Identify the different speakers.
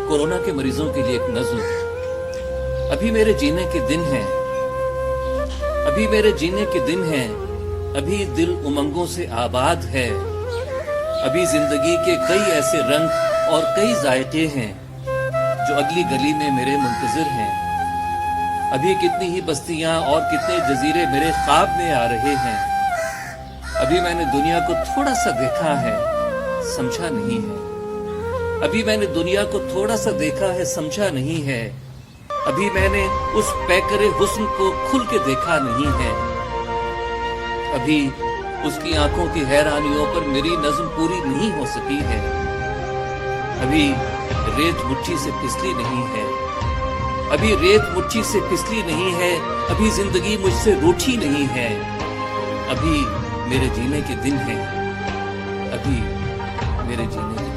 Speaker 1: Corona के मरीजों के लिए एक नज्म। अभी मेरे जीने के दिन हैं, अभी मेरे जीने के दिन हैं, अभी दिल उमंगों से आबाद है। अभी जिंदगी के कई ऐसे रंग और कई जायके हैं जो अगली गली में मेरे मुंतजिर हैं। अभी कितनी ही बस्तियां और कितने जजीरे मेरे ख्वाब में आ रहे हैं। अभी मैंने दुनिया को थोड़ा सा देखा है, समझा नहीं है। अभी मैंने दुनिया को थोड़ा सा देखा है, समझा नहीं है। अभी मैंने उस पैकरे हुस्न को खुल के देखा नहीं है। अभी उसकी आंखों की हैरानियों पर मेरी नज़्म पूरी नहीं हो सकी है। अभी रेत मुट्ठी से फिसली नहीं है, अभी रेत मुट्ठी से फिसली नहीं है। अभी जिंदगी मुझसे रूठी नहीं है। अभी मेरे जीने के दिन हैं, अभी मेरे जीने के